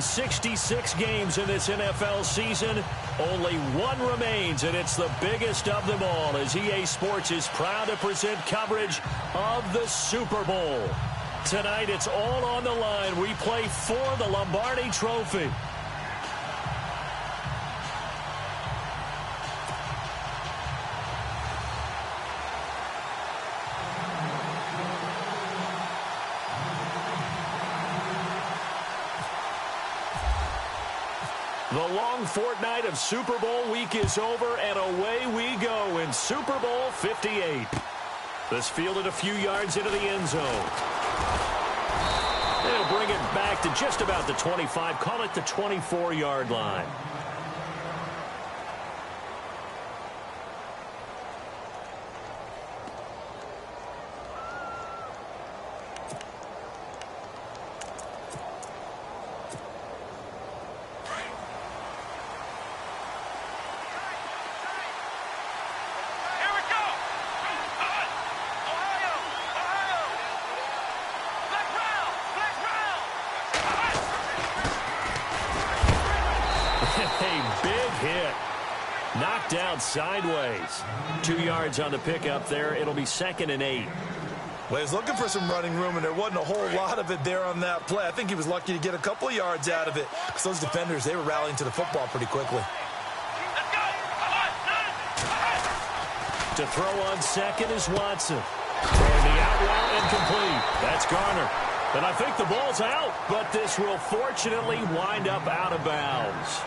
166 games in this NFL season. Only one remains, and it's the biggest of them all, as EA Sports is proud to present coverage of the Super Bowl. Tonight, it's all on the line. We play for the Lombardi Trophy. The long fortnight of Super Bowl week is over, and away we go in Super Bowl 58. This fielded a few yards into the end zone. They'll bring it back to just about the 25, call it the 24-yard line. Down sideways. 2 yards on the pickup there. It'll be 2nd and 8. Well, he was looking for some running room, and there wasn't a whole lot of it there on that play. I think he was lucky to get a couple of yards out of it, because those defenders, they were rallying to the football pretty quickly. To throw on second is Watson. Throwing the out route incomplete. That's Garner. And I think the ball's out, but this will fortunately wind up out of bounds.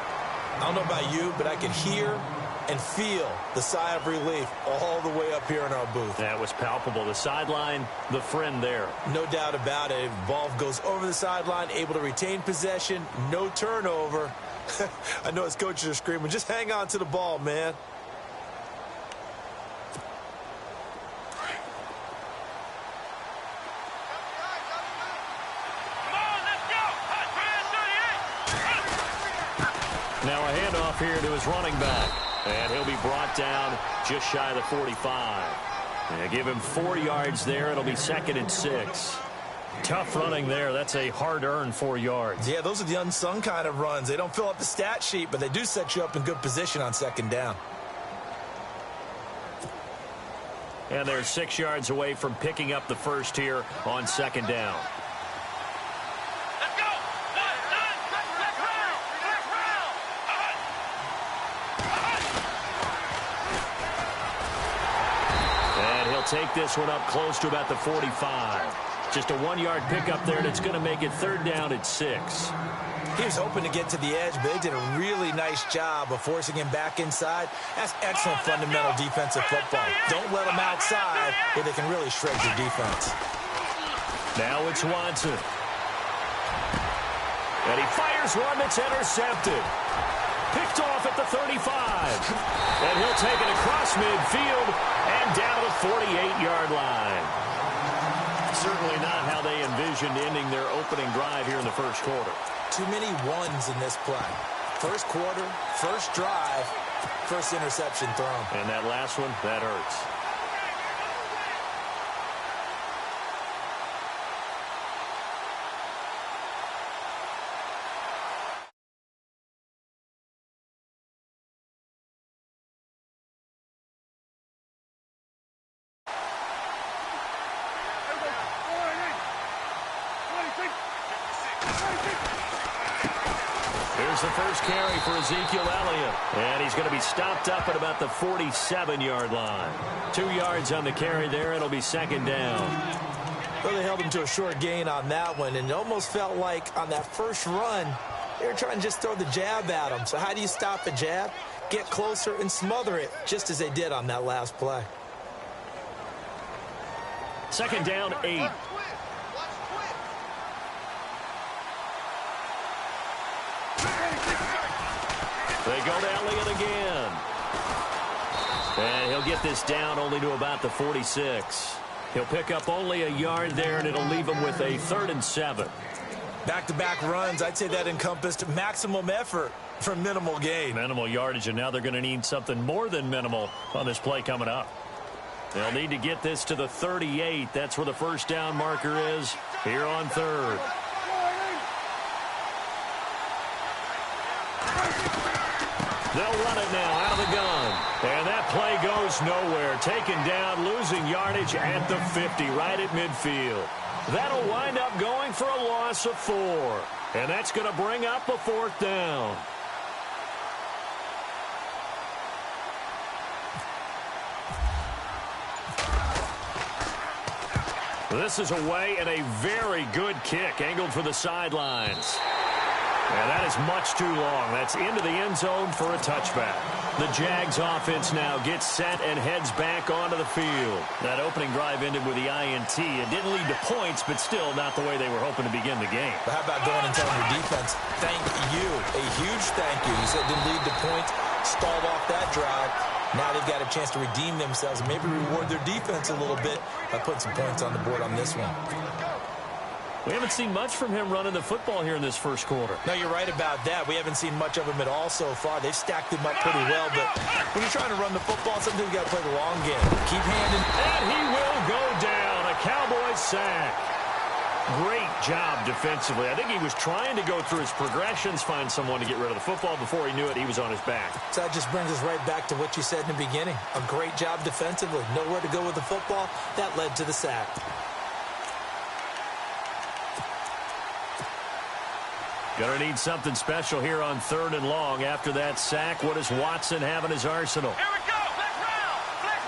I don't know about you, but I can hear and feel the sigh of relief all the way up here in our booth. That was palpable. The sideline, the friend there. No doubt about it. The ball goes over the sideline, able to retain possession, no turnover. I know his coaches are screaming, just hang on to the ball, man. Now a handoff here to his running back. And he'll be brought down just shy of the 45. And give him 4 yards there. It'll be 2nd and 6. Tough running there. That's a hard-earned 4 yards. Yeah, those are the unsung kind of runs. They don't fill up the stat sheet, but they do set you up in good position on 2nd down. And they're 6 yards away from picking up the first here on 2nd down. Take this one up close to about the 45. Just a 1-yard pickup there, and it's going to make it 3rd down at 6. He was hoping to get to the edge, but they did a really nice job of forcing him back inside. That's excellent fundamental defensive football. Don't let them outside, or they can really shred your defense. Now it's Watson. And he fires one that's intercepted. Picked off at the 35. And he'll take it across midfield and down to the 48-yard line. Certainly not how they envisioned ending their opening drive here in the first quarter. Too many ones in this play. First quarter, first drive, first interception thrown. And that last one, that hurts. Here's the first carry for Ezekiel Elliott. And he's going to be stopped up at about the 47-yard line. 2 yards on the carry there. It'll be 2nd down. Well, they held him to a short gain on that one, and it almost felt like on that first run, they were trying to just throw the jab at him. So how do you stop a jab? Get closer and smother it, just as they did on that last play. 2nd down, 8. They go to Elliott again. And he'll get this down only to about the 46. He'll pick up only a yard there, and it'll leave him with a 3rd and 7. Back-to-back runs, I'd say that encompassed maximum effort for minimal gain. Minimal yardage, and now they're going to need something more than minimal on this play coming up. They'll need to get this to the 38. That's where the first down marker is here on 3rd. They'll run it now out of the gun. And that play goes nowhere. Taken down, losing yardage at the 50, right at midfield. That'll wind up going for a loss of 4. And that's going to bring up a 4th down. This is away and a very good kick angled for the sidelines. And that is much too long. That's into the end zone for a touchback. The Jags offense now gets set and heads back onto the field. That opening drive ended with the INT. It didn't lead to points, but still not the way they were hoping to begin the game. But how about going and telling your defense, thank you, a huge thank you. You said it didn't lead to points, stalled off that drive. Now they've got a chance to redeem themselves and maybe reward their defense a little bit by putting some points on the board on this one. We haven't seen much from him running the football here in this first quarter. No, you're right about that. We haven't seen much of him at all so far. They've stacked him up pretty well, but when you're trying to run the football, sometimes you got to play the long game. Keep handing. And he will go down. A Cowboys sack. Great job defensively. I think he was trying to go through his progressions, find someone to get rid of the football. Before he knew it, he was on his back. So that just brings us right back to what you said in the beginning. A great job defensively. Nowhere to go with the football. That led to the sack. Gonna need something special here on 3rd and long. After that sack, what does Watson have in his arsenal? Here we go. Flex round. Flex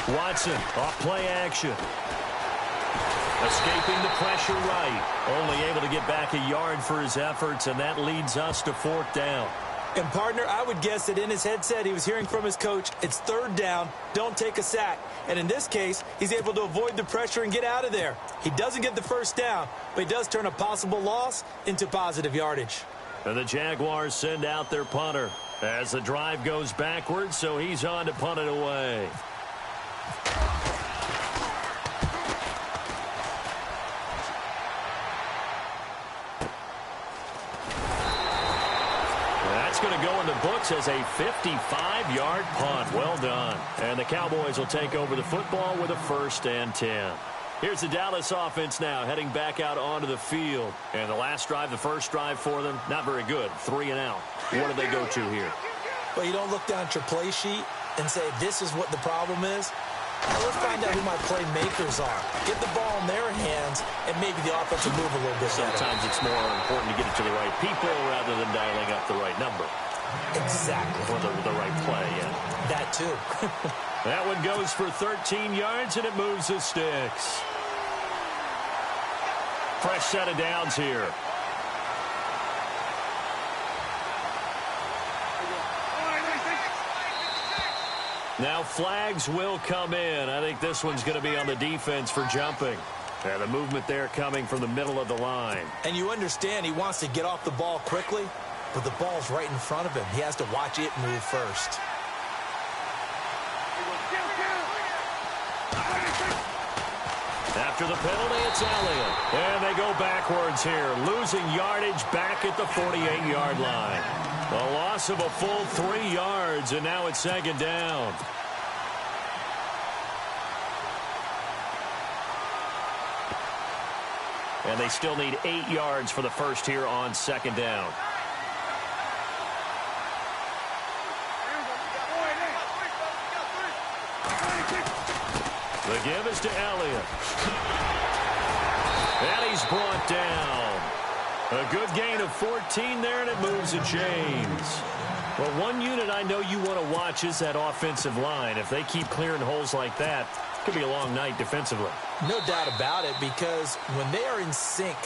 round. Watson off play action. Escaping the pressure right. Only able to get back a yard for his efforts, and that leads us to 4th down. And, partner, I would guess that in his headset he was hearing from his coach, it's 3rd down, don't take a sack. And in this case, he's able to avoid the pressure and get out of there. He doesn't get the 1st down, but he does turn a possible loss into positive yardage. And the Jaguars send out their punter as the drive goes backwards, so he's on to punt it away. Going to go in the books as a 55-yard punt. Well done. And the Cowboys will take over the football with a 1st and 10. Here's the Dallas offense now heading back out onto the field. And the last drive, the first drive for them, not very good. 3 and out. What do they go to here? Well, you don't look down at your play sheet and say this is what the problem is. Now let's find out who my playmakers are. Get the ball in their hands, and maybe the offense will move a little bit better. Sometimes it's more important to get it to the right people rather than dialing up the right number. Exactly. Or the right play, yeah. That too. That one goes for 13 yards, and it moves the sticks. Fresh set of downs here. Now flags will come in. I think this one's going to be on the defense for jumping. And the movement there coming from the middle of the line. And you understand he wants to get off the ball quickly, but the ball's right in front of him. He has to watch it move first. After the penalty, it's Elliott. And they go backwards here, losing yardage back at the 48-yard line. A loss of a full 3 yards, and now it's 2nd down. And they still need 8 yards for the first here on 2nd down. The give is to Elliott. And he's brought down. A good gain of 14 there, and it moves to James. Well, one unit I know you want to watch is that offensive line. If they keep clearing holes like that, it could be a long night defensively. No doubt about it, because when they are in sync,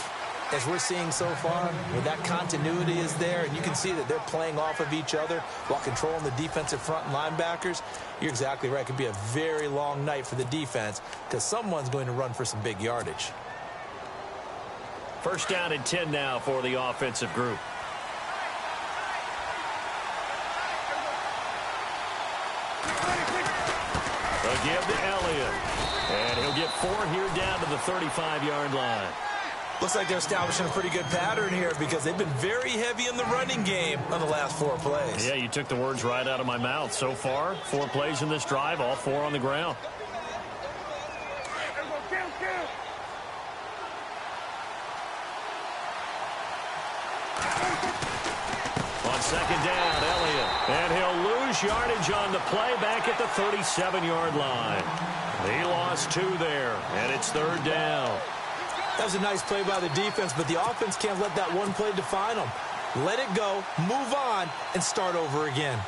as we're seeing so far, when that continuity is there, and you can see that they're playing off of each other while controlling the defensive front and linebackers, you're exactly right. It could be a very long night for the defense because someone's going to run for some big yardage. 1st down and 10 now for the offensive group. A give to Elliott. And he'll get 4 here down to the 35-yard line. Looks like they're establishing a pretty good pattern here because they've been very heavy in the running game on the last 4 plays. Yeah, you took the words right out of my mouth. So far, 4 plays in this drive, all 4 on the ground. On second down, Elliott. And he'll lose yardage on the play back at the 37-yard line. He lost 2 there, and it's third down. That was a nice play by the defense, but the offense can't let that one play define them. Let it go, move on, and start over again.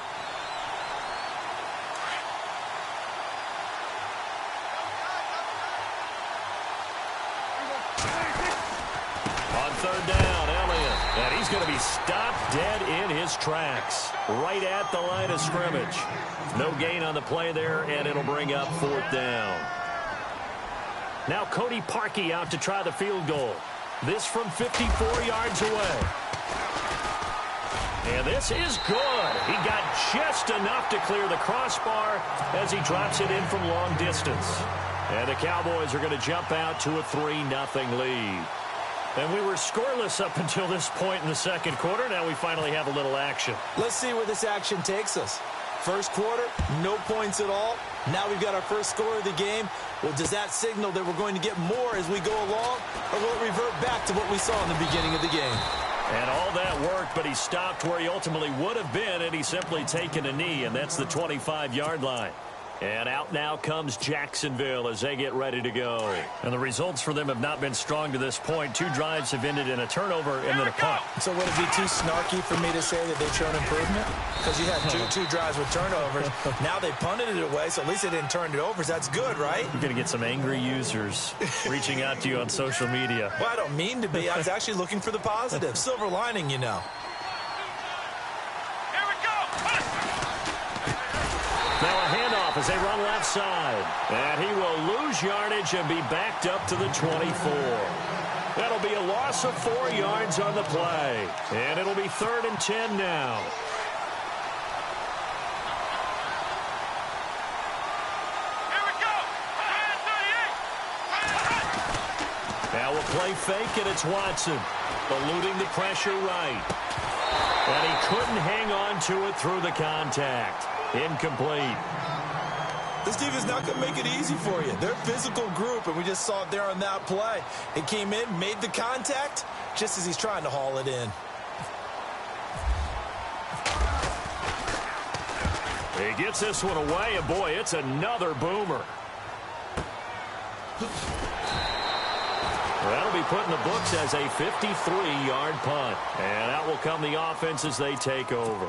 On third down, Elliott. And he's going to be stopped dead in his tracks. Right at the line of scrimmage. No gain on the play there, and it'll bring up fourth down. Now Cody Parkey out to try the field goal. This from 54 yards away. And this is good. He got just enough to clear the crossbar as he drops it in from long distance. And the Cowboys are going to jump out to a 3-0 lead. And we were scoreless up until this point in the second quarter. Now we finally have a little action. Let's see where this action takes us. First quarter, no points at all. Now we've got our first score of the game. Well, does that signal that we're going to get more as we go along, or will it revert back to what we saw in the beginning of the game? And all that worked, but he stopped where he ultimately would have been, and he's simply taken a knee, and that's the 25-yard line. And out now comes Jacksonville as they get ready to go. And the results for them have not been strong to this point. 2 drives have ended in a turnover and then a punt. So would it be too snarky for me to say that they've shown improvement? Because you had two drives with turnovers. Now they punted it away, so at least they didn't turn it over. So that's good, right? You're going to get some angry users reaching out to you on social media. Well, I don't mean to be. I was actually looking for the positive. Silver lining, you know. Now a handoff as they run left side. And he will lose yardage and be backed up to the 24. That'll be a loss of 4 yards on the play. And it'll be 3rd and 10 now. Here we go. Now we'll play fake, and it's Watson. Eluding the pressure right. And he couldn't hang on to it through the contact. Incomplete. This defense is not going to make it easy for you. They're a physical group, and we just saw it there on that play. It came in, made the contact, just as he's trying to haul it in. He gets this one away, and boy, it's another boomer. That'll be put in the books as a 53-yard punt. And out will come the offense as they take over.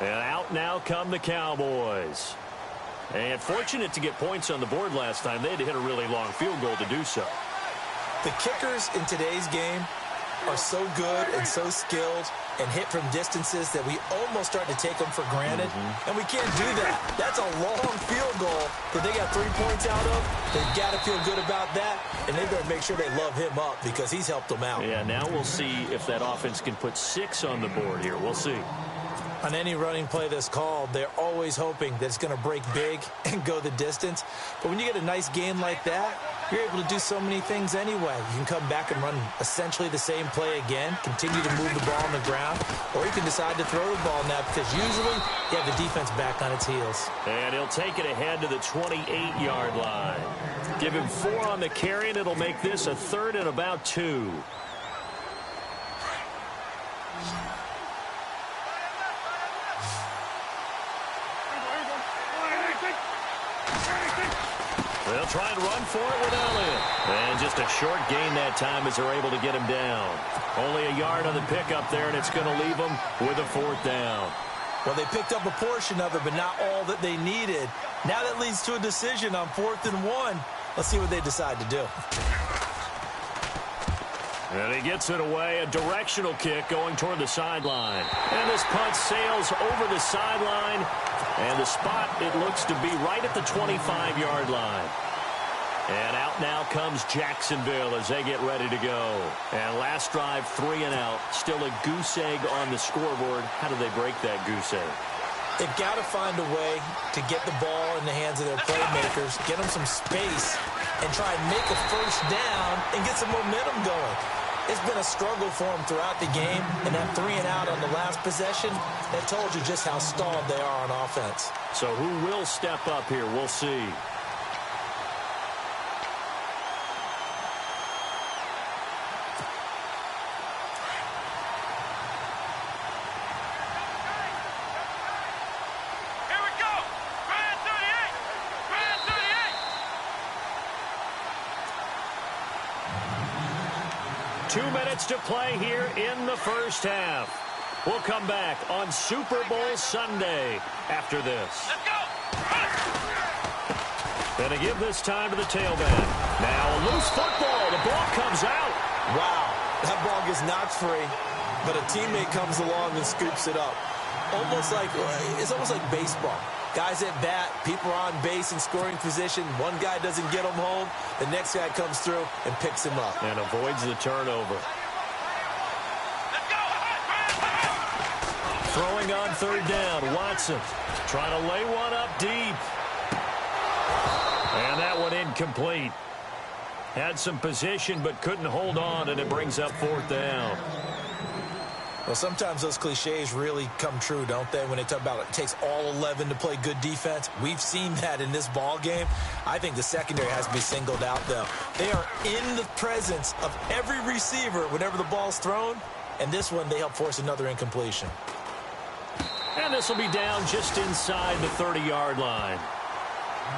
And out now come the Cowboys. And fortunate to get points on the board last time. They had to hit a really long field goal to do so. The kickers in today's game are so good and so skilled and hit from distances that we almost start to take them for granted. And we can't do that. That's a long field goal that they got 3 points out of. They've got to feel good about that, and they've got to make sure they love him up because he's helped them out. Yeah, now we'll see if that offense can put 6 on the board here. We'll see. On any running play that's called, they're always hoping that it's going to break big and go the distance. But when you get a nice game like that, you're able to do so many things anyway. You can come back and run essentially the same play again, continue to move the ball on the ground, or you can decide to throw the ball now because usually you have the defense back on its heels. And he'll take it ahead to the 28-yard line. Give him 4 on the carry, and it'll make this a 3rd and about 2. They'll try and run for it with Elliott. And just a short gain that time as they're able to get him down. Only a yard on the pickup there, and it's going to leave them with a 4th down. Well, they picked up a portion of it, but not all that they needed. Now that leads to a decision on 4th and 1. Let's see what they decide to do. And he gets it away, a directional kick going toward the sideline. And this punt sails over the sideline. And the spot, it looks to be right at the 25-yard line. And out now comes Jacksonville as they get ready to go. And last drive, 3 and out. Still a goose egg on the scoreboard. How do they break that goose egg? They've got to find a way to get the ball in the hands of their playmakers, get them some space, and try and make a first down and get some momentum going. It's been a struggle for them throughout the game, and that 3 and out on the last possession, that told you just how stalled they are on offense. So who will step up here? We'll see. 2 minutes to play here in the first half. We'll come back on Super Bowl Sunday after this. Let's go. Gonna give this time to the tailback. Now a loose football. The ball comes out. Wow, that ball gets knocked free, but a teammate comes along and scoops it up. It's almost like baseball. Guys at bat, people are on base in scoring position. One guy doesn't get him home. The next guy comes through and picks him up. And avoids the turnover. Let's go. Throwing on third down, Watson trying to lay one up deep. And that one incomplete. Had some position but couldn't hold on, and it brings up fourth down. Well, sometimes those cliches really come true, don't they? When they talk about it takes all 11 to play good defense. We've seen that in this ball game. I think the secondary has to be singled out, though. They are in the presence of every receiver whenever the ball's thrown. And this one, they help force another incompletion. And this will be down just inside the 30-yard line.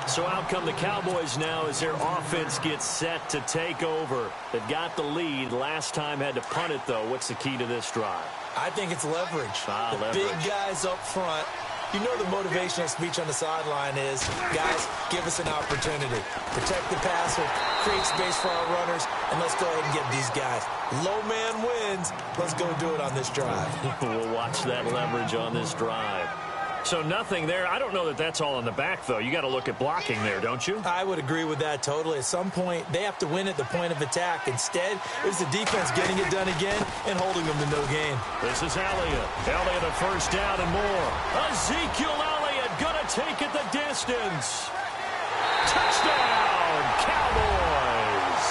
So out come the Cowboys now as their offense gets set to take over. They've got the lead. Last time had to punt it, though. What's the key to this drive? I think it's leverage. The Leverage. big guys up front. You know the motivational speech on the sideline is, guys, give us an opportunity. Protect the passer, create space for our runners, and let's go ahead and get these guys. Low man wins. Let's go do it on this drive. We'll watch that leverage on this drive. So nothing there. I don't know that that's all in the back, though. You got to look at blocking there, don't you? I would agree with that totally. At some point, they have to win at the point of attack. Instead, it was the defense getting it done again and holding them to no gain. This is Elliott. Elliott a first down and more. Ezekiel Elliott going to take it the distance. Touchdown, Cowboys.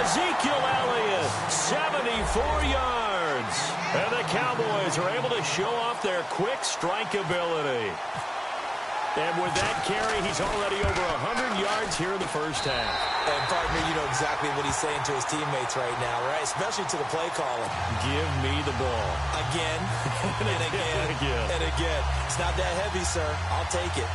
Ezekiel Elliott, 74 yards. And the Cowboys are able to show off their quick strike ability. And with that carry, he's already over 100 yards here in the first half. And partner, you know exactly what he's saying to his teammates right now, right? Especially to the play caller. Give me the ball. Again, and again, and again. It's not that heavy, sir. I'll take it.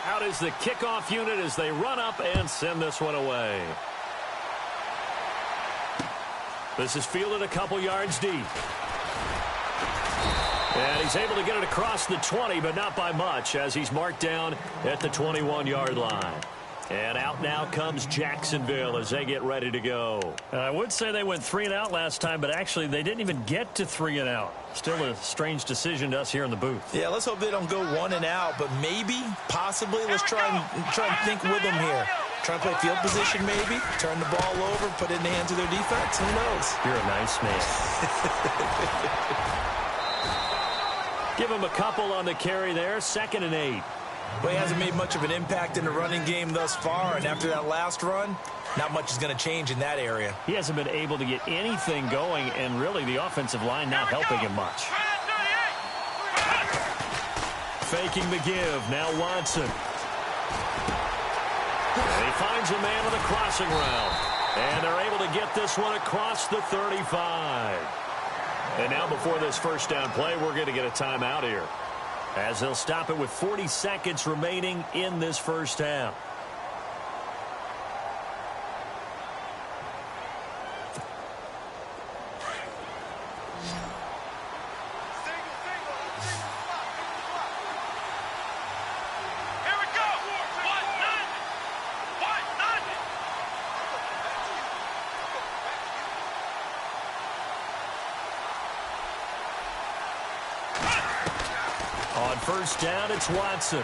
Out is the kickoff unit as they run up and send this one away. This is fielded a couple yards deep. And he's able to get it across the 20, but not by much, as he's marked down at the 21-yard line. And out now comes Jacksonville as they get ready to go. And I would say they went 3 and out last time, but actually they didn't even get to 3 and out. Still a strange decision to us here in the booth. Yeah, let's hope they don't go 1 and out, but maybe, possibly, let's try and think with them here. Try and play field position maybe, turn the ball over, put it in the hands of their defense. Who knows? You're a nice man. Give him a couple on the carry there, 2nd and 8. Well, he hasn't made much of an impact in the running game thus far, and after that last run, not much is going to change in that area. He hasn't been able to get anything going, and really the offensive line not helping him much. Faking the give, now Watson. And he finds a man on the crossing route. And they're able to get this one across the 35. And now before this first down play, we're going to get a timeout here, as they'll stop it with 40 seconds remaining in this first half. Here we go. On first down, it's Watson.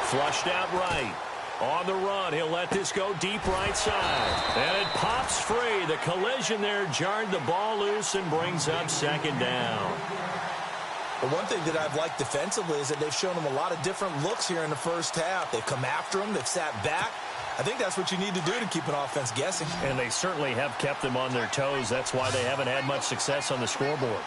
Flushed out right. On the run, he'll let this go deep right side. And it pops free. The collision there jarred the ball loose and brings up 2nd down. But one thing that I've liked defensively is that they've shown them a lot of different looks here in the first half. They've come after them. They've sat back. I think that's what you need to do to keep an offense guessing. And they certainly have kept them on their toes. That's why they haven't had much success on the scoreboard.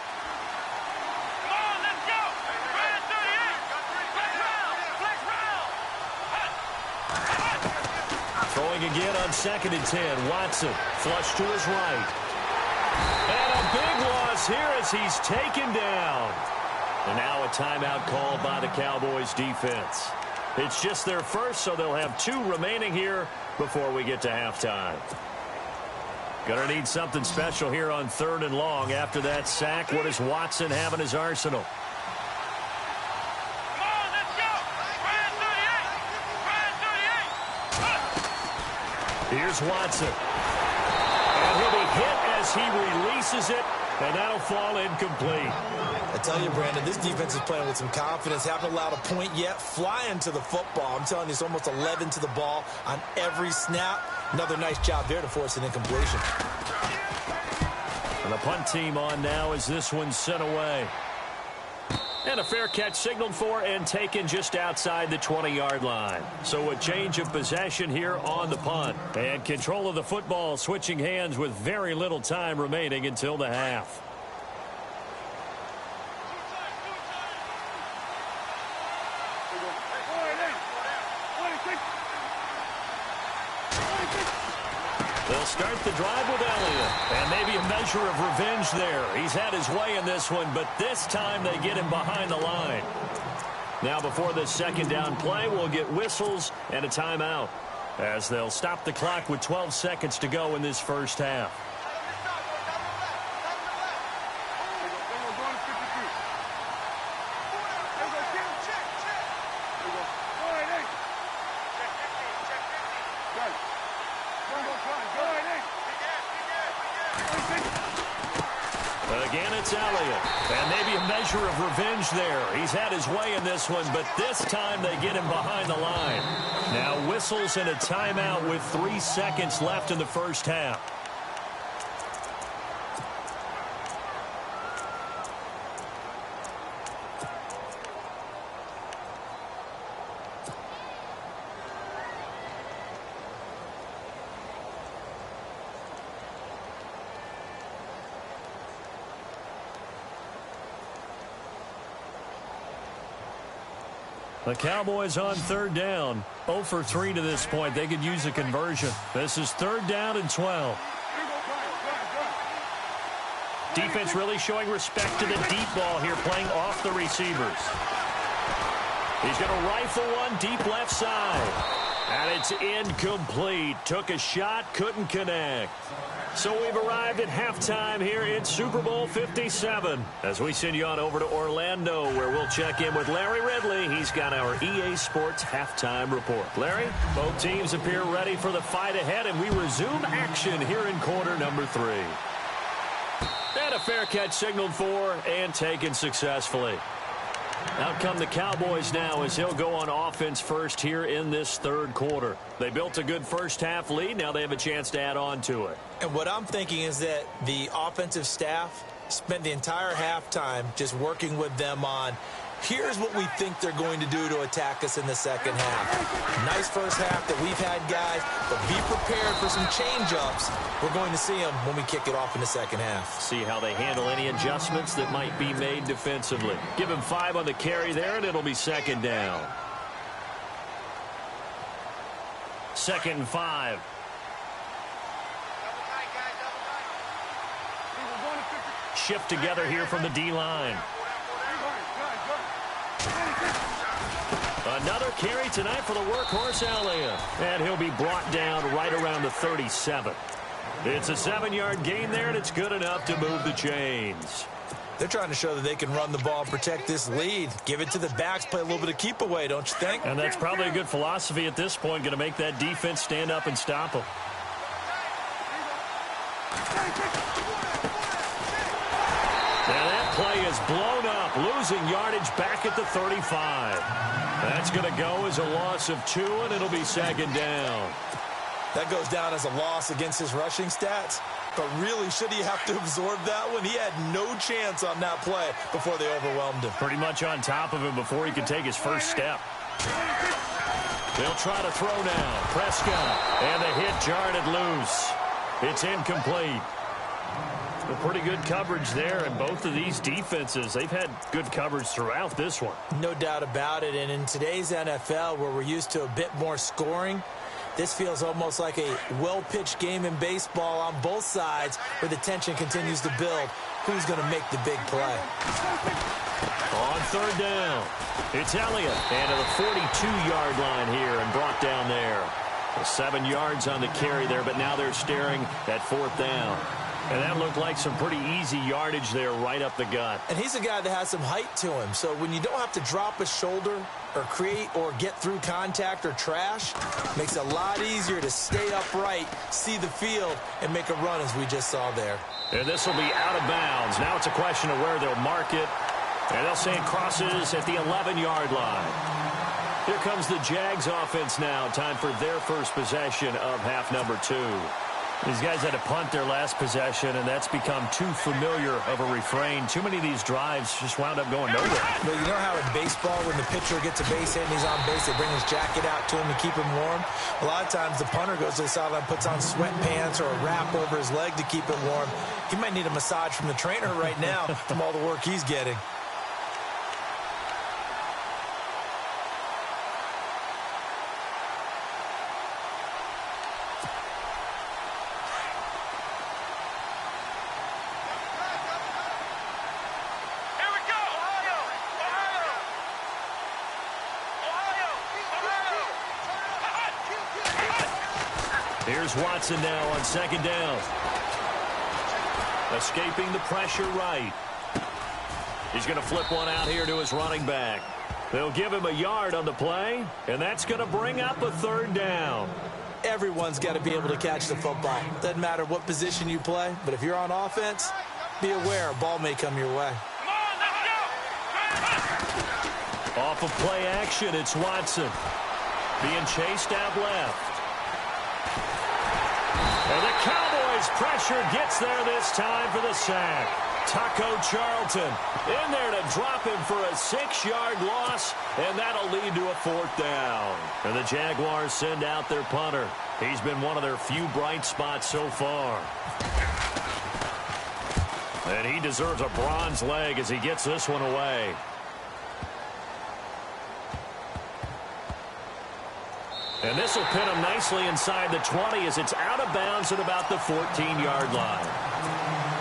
Throwing again on 2nd and 10. Watson flush to his right. And a big loss here as he's taken down. And now a timeout called by the Cowboys defense. It's just their first, so they'll have 2 remaining here before we get to halftime. Gonna need something special here on 3rd and long. After that sack, what does Watson have in his arsenal? Come on, let's go. Ryan 38. Here's Watson. And he'll be hit as he releases it, and that'll fall incomplete. I tell you, Brandon, this defense is playing with some confidence. Haven't allowed a point yet. Flying to the football. I'm telling you, it's almost 11 to the ball on every snap. Another nice job there to force an incompletion. And the punt team on now as this one's sent away. And a fair catch signaled for and taken just outside the 20-yard line. So a change of possession here on the punt. And control of the football switching hands with very little time remaining until the half. They'll start the drive with Elliott. And maybe a measure of revenge there. He's had his way in this one, but this time they get him behind the line. Now before this second down play, we'll get whistles and a timeout, as they'll stop the clock with 12 seconds to go in this first half. Again, it's Elliott. And maybe a measure of revenge there. He's had his way in this one, but this time they get him behind the line. Now whistles and a timeout with 3 seconds left in the first half. The Cowboys on 3rd down. 0 for 3 to this point. They could use a conversion. This is 3rd down and 12. Defense really showing respect to the deep ball here, playing off the receivers. He's going to rifle one deep left side. And it's incomplete. Took a shot, couldn't connect. So we've arrived at halftime here in Super Bowl 57. As we send you on over to Orlando, where we'll check in with Larry Ridley. He's got our EA Sports halftime report. Larry, both teams appear ready for the fight ahead, and we resume action here in quarter number 3. And a fair catch signaled for and taken successfully. Out come the Cowboys now as he'll go on offense first here in this 3rd quarter. They built a good first half lead. Now they have a chance to add on to it. And what I'm thinking is that the offensive staff spent the entire halftime just working with them on, here's what we think they're going to do to attack us in the second half. Nice first half that we've had, guys, but be prepared for some change-ups. We're going to see them when we kick it off in the second half. See how they handle any adjustments that might be made defensively. Give him 5 on the carry there, and it'll be 2nd down. 2nd and 5. Shift together here from the D-line. Another carry tonight for the workhorse Elliott. And he'll be brought down right around the 37. It's a 7-yard gain there, and it's good enough to move the chains. They're trying to show that they can run the ball and protect this lead. Give it to the backs, play a little bit of keep away, don't you think? And that's probably a good philosophy at this point, going to make that defense stand up and stop them. Now that play is blown up, losing yardage back at the 35. That's going to go as a loss of 2, and it'll be 2nd down. That goes down as a loss against his rushing stats. But really, should he have to absorb that one? He had no chance on that play before they overwhelmed him. Pretty much on top of him before he could take his first step. They'll try to throw now. Prescott. And the hit jarred it loose. It's incomplete. A pretty good coverage there, and both of these defenses, they've had good coverage throughout this one. No doubt about it, and in today's NFL, where we're used to a bit more scoring, This feels almost like a well-pitched game in baseball on both sides where the tension continues to build. Who's going to make the big play? On third down, it's Elliott. And to the 42-yard line here and brought down there. 7 yards on the carry there, but now they're staring at fourth down. And that looked like some pretty easy yardage there right up the gut. And he's a guy that has some height to him. So when you don't have to drop a shoulder or create or get through contact or trash, makes it a lot easier to stay upright, see the field, and make a run as we just saw there. And this will be out of bounds. Now it's a question of where they'll mark it. And they'll say it crosses at the 11-yard line. Here comes the Jags offense now. Time for their first possession of half number 2. These guys had to punt their last possession, and that's become too familiar of a refrain. Too many of these drives just wound up going nowhere. Well, you know how in baseball, when the pitcher gets a base hit and he's on base, they bring his jacket out to him to keep him warm? A lot of times the punter goes to the sideline, puts on sweatpants or a wrap over his leg to keep it warm. He might need a massage from the trainer right now from all the work he's getting. Here's Watson now on second down. Escaping the pressure right. He's going to flip one out here to his running back. They'll give him a yard on the play, and that's going to bring up a third down. Everyone's got to be able to catch the football. Doesn't matter what position you play, but if you're on offense, be aware a ball may come your way. Off of play action, it's Watson. Being chased out left. And the Cowboys pressure gets there this time for the sack. Taco Charlton in there to drop him for a 6-yard loss, and that'll lead to a fourth down. And the Jaguars send out their punter. He's been one of their few bright spots so far. And he deserves a bronze leg as he gets this one away. And this will pin him nicely inside the 20 as it's out of bounds at about the 14-yard line.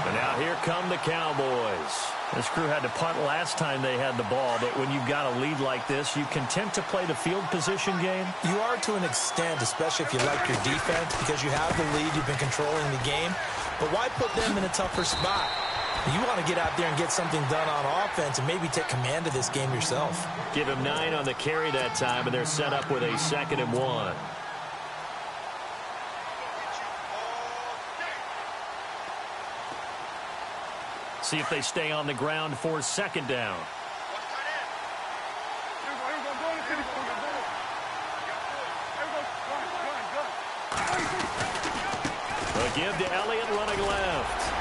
And now here come the Cowboys. This crew had to punt last time they had the ball, but when you've got a lead like this, you content to play the field position game? You are to an extent, especially if you like your defense, because you have the lead, you've been controlling the game. But why put them in a tougher spot? You want to get out there and get something done on offense and maybe take command of this game yourself. Give him 9 on the carry that time, and they're set up with a 2nd and 1. See if they stay on the ground for 2nd down. A give to Elliott running left.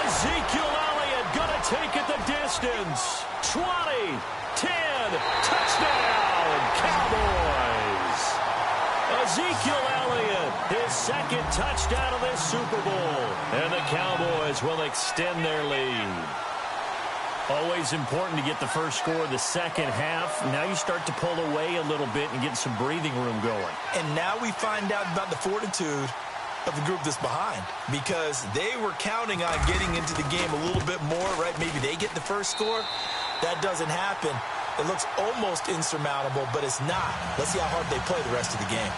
Ezekiel Elliott going to take it the distance. 20, 10, touchdown, Cowboys. Ezekiel Elliott, his 2nd touchdown of this Super Bowl. And the Cowboys will extend their lead. Always important to get the first score of the second half. Now you start to pull away a little bit and get some breathing room going. And now we find out about the fortitude of the group that's behind, because they were counting on getting into the game a little bit more, right? Maybe they get the first score. That doesn't happen. It looks almost insurmountable, but it's not. Let's see how hard they play the rest of the game.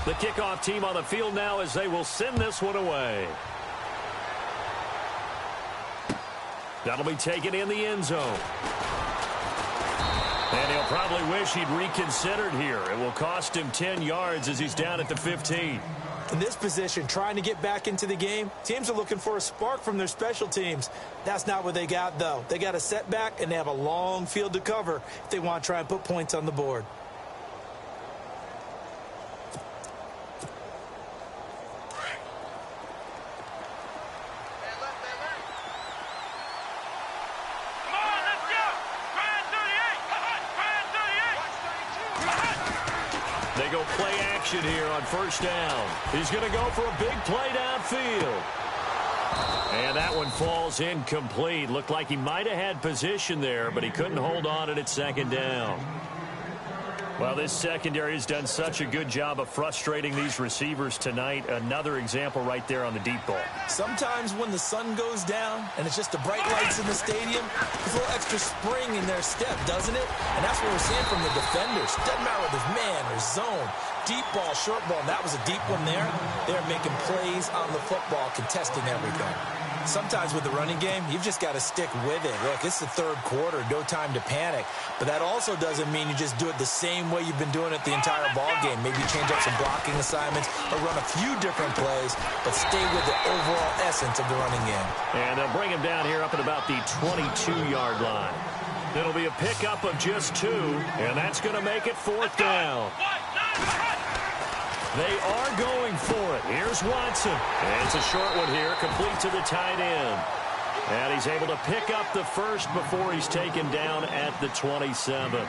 The kickoff team on the field now as they will send this one away. That'll be taken in the end zone. And he'll probably wish he'd reconsidered here. It will cost him 10 yards as he's down at the 15. In this position, trying to get back into the game, teams are looking for a spark from their special teams. That's not what they got, though. They got a setback, and they have a long field to cover if they want to try and put points on the board. They go play action. action here on first down. He's going to go for a big play downfield. And that one falls incomplete. Looked like he might have had position there, but he couldn't hold on at second down. Well, this secondary has done such a good job of frustrating these receivers tonight. Another example right there on the deep ball. Sometimes when the sun goes down and it's just the bright lights in the stadium, there's a little extra spring in their step, doesn't it? And that's what we're seeing from the defenders. Doesn't matter whether it's man or zone, deep ball, short ball. And that was a deep one there. They're making plays on the football, contesting everything. Sometimes with the running game, you've just got to stick with it. Look, it's the third quarter, no time to panic. But that also doesn't mean you just do it the same way you've been doing it the entire ball game. Maybe change up some blocking assignments or run a few different plays, but stay with the overall essence of the running game. And they'll bring him down here up at about the 22-yard line. It'll be a pickup of just 2, and that's going to make it fourth down. They are going for it. Here's Watson. And it's a short one here, complete to the tight end. And he's able to pick up the first before he's taken down at the 27.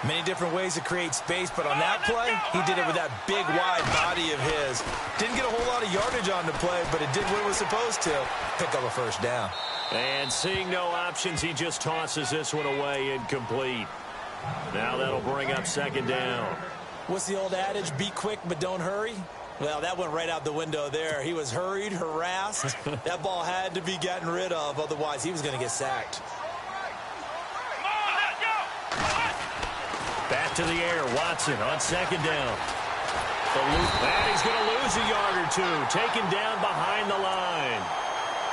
Many different ways to create space, but on that play, he did it with that big, wide body of his. Didn't get a whole lot of yardage on the play, but it did what it was supposed to. Pick up a first down. And seeing no options, he just tosses this one away incomplete. Now that'll bring up second down. What's the old adage? Be quick, but don't hurry. Well, that went right out the window there. He was hurried, harassed. That ball had to be gotten rid of. Otherwise, he was going to get sacked. Back to the air. Watson on second down. And he's going to lose a yard or two. Taken down behind the line.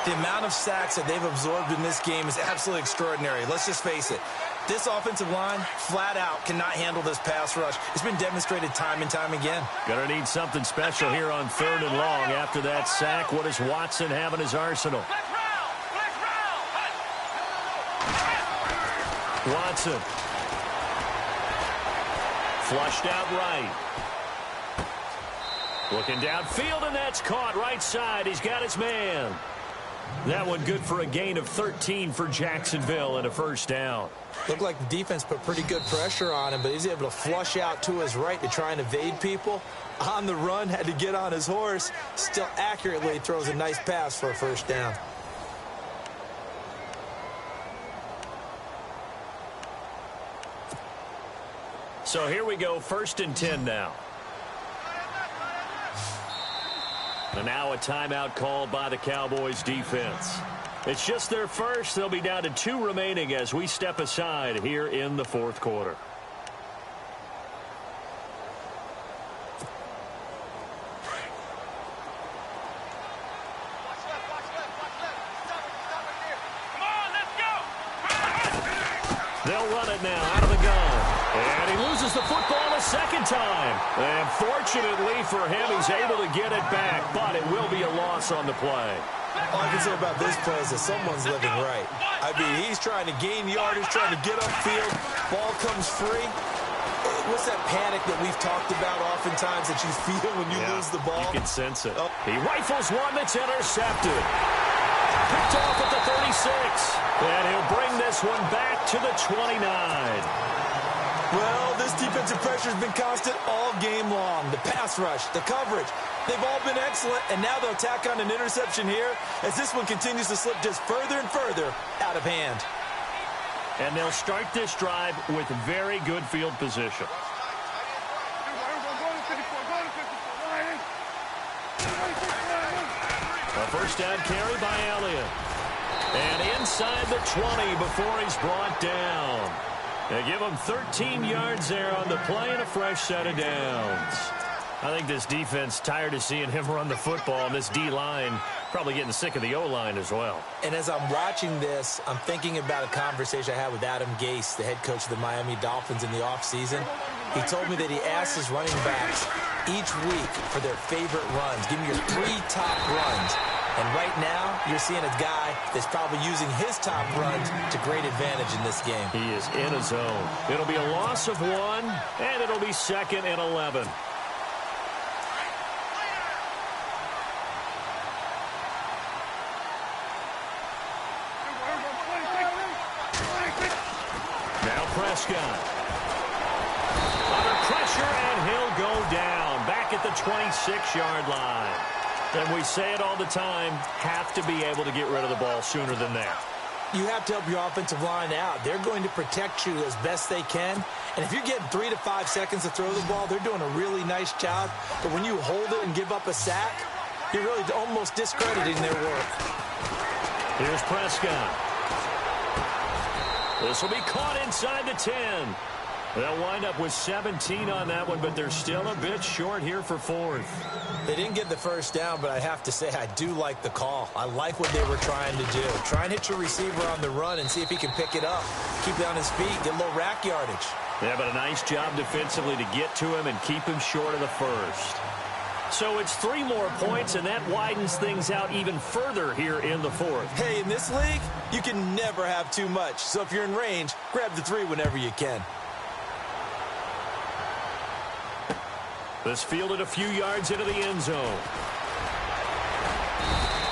The amount of sacks that they've absorbed in this game is absolutely extraordinary. Let's just face it. This offensive line, flat out, cannot handle this pass rush. It's been demonstrated time and time again. Going to need something special here on 3rd and long. After that sack, what does Watson have in his arsenal? Watson. Flushed out right. Looking downfield, and that's caught right side. He's got his man. That one good for a gain of 13 for Jacksonville and a first down. Looked like the defense put pretty good pressure on him, but he's able to flush out to his right to try and evade people. On the run, had to get on his horse. Still accurately throws a nice pass for a first down. So here we go, 1st and 10 now. And now a timeout called by the Cowboys defense. It's just their first. They'll be down to 2 remaining as we step aside here in the 4th quarter. They'll run it now out of the gun. And he loses the football a second time. And fortunately for him, he's able to get it back. But it will be a loss on the play. All I can say about this play is that someone's living right. I mean, he's trying to gain yardage, trying to get upfield. Ball comes free. What's that panic that we've talked about oftentimes that you feel when you lose the ball? You can sense it. Oh. He rifles one that's intercepted. Picked off at the 36. And he'll bring this one back to the 29. Well, this defensive pressure has been constant all game long. The pass rush, the coverage, they've all been excellent, and now they'll tack on an interception here as this one continues to slip just further and further out of hand. And they'll start this drive with very good field position. A first down carry by Elliott. And inside the 20 before he's brought down. They give him 13 yards there on the play and a fresh set of downs. I think this defense tired of seeing him run the football, and this D-line probably getting sick of the O-line as well. And as I'm watching this, I'm thinking about a conversation I had with Adam Gase, the head coach of the Miami Dolphins in the offseason. He told me that he asked his running backs each week for their favorite runs. Give me your 3 top runs. And right now, you're seeing a guy that's probably using his top runs to great advantage in this game. He is in a zone. It'll be a loss of 1, and it'll be 2nd and 11. Now Prescott. Under pressure, and he'll go down. back at the 26-yard line. And we say it all the time, have to be able to get rid of the ball sooner than that. You have to help your offensive line out. They're going to protect you as best they can. And if you're getting 3 to 5 seconds to throw the ball, they're doing a really nice job. But when you hold it and give up a sack, you're really almost discrediting their work. Here's Prescott. This will be caught inside the 10. They'll wind up with 17 on that one, but they're still a bit short here for fourth. They didn't get the first down, but I have to say I do like the call. I like what they were trying to do. Try and hit your receiver on the run and see if he can pick it up. Keep it on his feet, get a little rack yardage. Yeah, but a nice job defensively to get to him and keep him short of the first. So it's 3 more points, and that widens things out even further here in the fourth. Hey, in this league, you can never have too much. So if you're in range, grab the 3 whenever you can. This fielded a few yards into the end zone.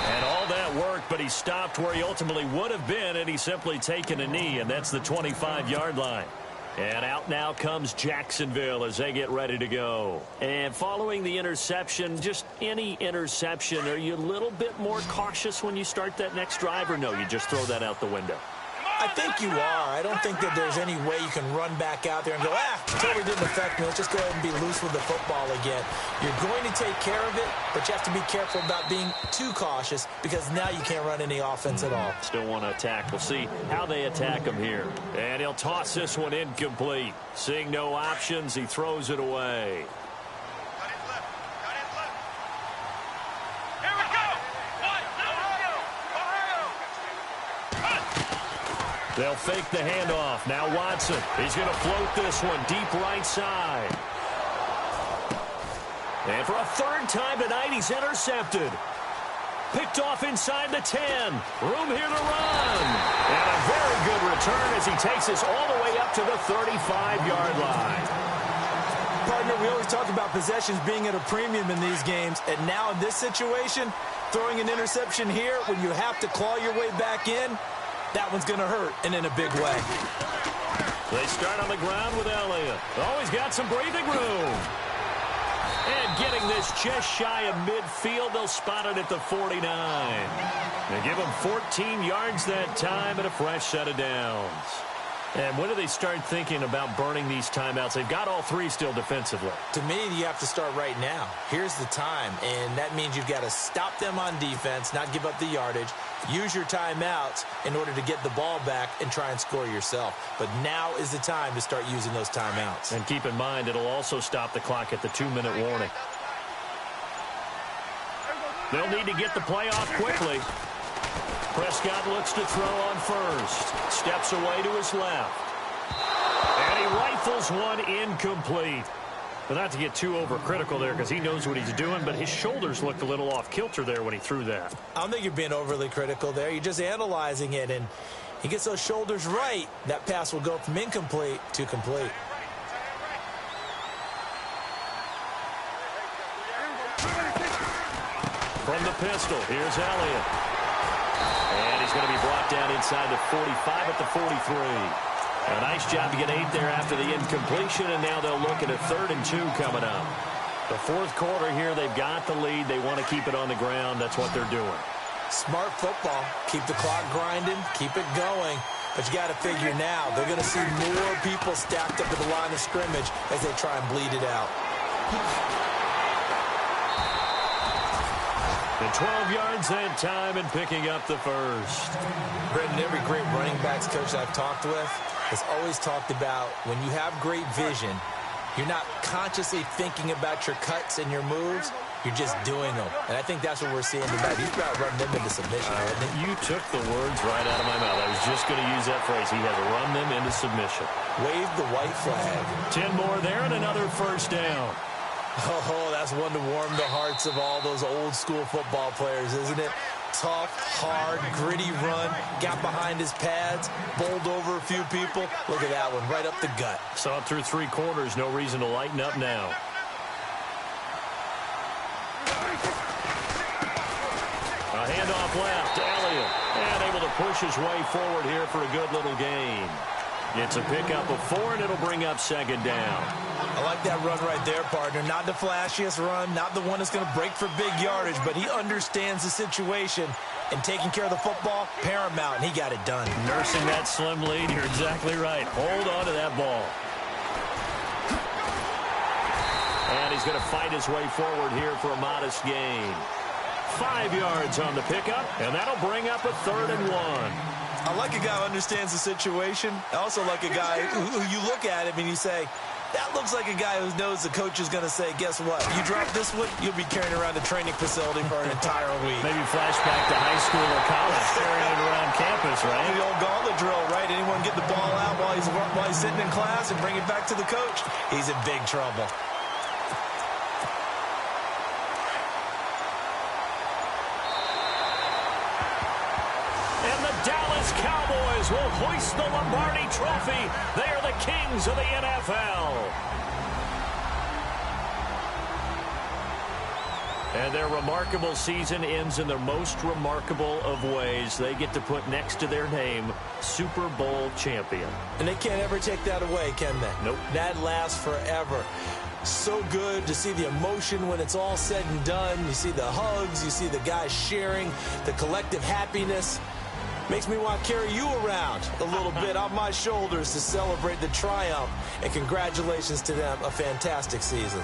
And all that worked, but he stopped where he ultimately would have been, and he's simply taken a knee, and that's the 25-yard line. And out now comes Jacksonville as they get ready to go. And following the interception, just any interception, are you a little bit more cautious when you start that next drive, or no, you just throw that out the window? I think you are. I don't think that there's any way you can run back out there and go, totally didn't affect me. Let's just go ahead and be loose with the football again. You're going to take care of it, but you have to be careful about being too cautious because now you can't run any offense at all. Still want to attack. We'll see how they attack him here. And he'll toss this one incomplete. Seeing no options, he throws it away. They'll fake the handoff. Now Watson. He's going to float this one deep right side. And for a 3rd time tonight, he's intercepted. Picked off inside the 10. Room here to run. And a very good return as he takes this all the way up to the 35-yard line. Partner, we always talk about possessions being at a premium in these games. And now in this situation, throwing an interception here when you have to claw your way back in, that one's going to hurt, and in a big way. They start on the ground with Elliott. Oh, he's got some breathing room. And getting this just shy of midfield, they'll spot it at the 49. They give him 14 yards that time and a fresh set of downs. And when do they start thinking about burning these timeouts? They've got all 3 still defensively. To me, you have to start right now. Here's the time, and that means you've got to stop them on defense, not give up the yardage, use your timeouts in order to get the ball back and try and score yourself. But now is the time to start using those timeouts. And keep in mind, it'll also stop the clock at the 2-minute warning. They'll need to get the play off quickly. Prescott looks to throw on first. Steps away to his left. And he rifles one incomplete. But not to get too overcritical there because he knows what he's doing, but his shoulders looked a little off kilter there when he threw that. I don't think you're being overly critical there. You're just analyzing it, and he gets those shoulders right. That pass will go from incomplete to complete. From the pistol, here's Elliott. And he's going to be brought down inside the 45 at the 43. A nice job to get 8 there after the incompletion, and now they'll look at a 3rd and 2 coming up. The 4th quarter here, they've got the lead. They want to keep it on the ground. That's what they're doing. Smart football. Keep the clock grinding. Keep it going. But you got to figure now, they're going to see more people stacked up at the line of scrimmage as they try and bleed it out. The 12 yards that time and picking up the first. Brendan, every great running backs coach I've talked with has always talked about when you have great vision, you're not consciously thinking about your cuts and your moves. You're just doing them. And I think that's what we're seeing tonight. He's about to run them into submission. You took the words right out of my mouth. I was just going to use that phrase. He has run them into submission. Wave the white flag. 10 more there and another first down. Oh, that's one to warm the hearts of all those old school football players, isn't it? Tough, hard, gritty run, got behind his pads, bowled over a few people. Look at that one, right up the gut. Saw it through 3 quarters, no reason to lighten up now. A handoff left to Elliott, and able to push his way forward here for a good little gain. It's a pickup of 4, and it'll bring up second down. I like that run right there, partner. Not the flashiest run, not the one that's going to break for big yardage, but he understands the situation, and taking care of the football, paramount, and he got it done. Nursing that slim lead, you're exactly right. Hold on to that ball. And he's going to fight his way forward here for a modest gain. 5 yards on the pickup, and that'll bring up a 3rd and 1. I like a guy who understands the situation. I also like a guy who you look at him and you say, that looks like a guy who knows the coach is going to say, guess what? You drop this one, you'll be carrying around the training facility for an entire week. Maybe flashback to high school or college, carrying it around campus, right? The old gauntlet drill, right? Anyone get the ball out while he's sitting in class and bring it back to the coach? He's in big trouble. And the Dallas Cowboys will hoist the Lombardi Trophy. They are the kings of the NFL. And their remarkable season ends in their most remarkable of ways. They get to put next to their name, Super Bowl champion. And they can't ever take that away, can they? Nope. That lasts forever. So good to see the emotion when it's all said and done. You see the hugs. You see the guys sharing, the collective happiness. Makes me want to carry you around a little bit on my shoulders to celebrate the triumph. And congratulations to them. A fantastic season.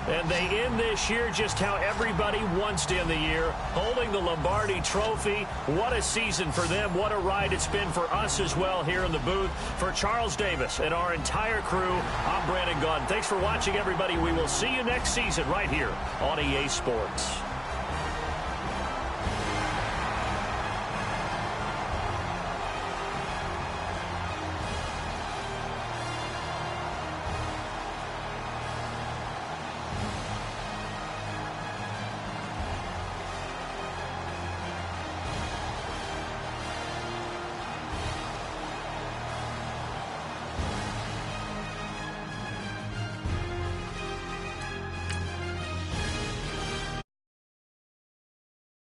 And they end this year just how everybody wants to end the year, holding the Lombardi Trophy. What a season for them. What a ride it's been for us as well here in the booth. For Charles Davis and our entire crew, I'm Brandon Gunn. Thanks for watching, everybody. We will see you next season right here on EA Sports.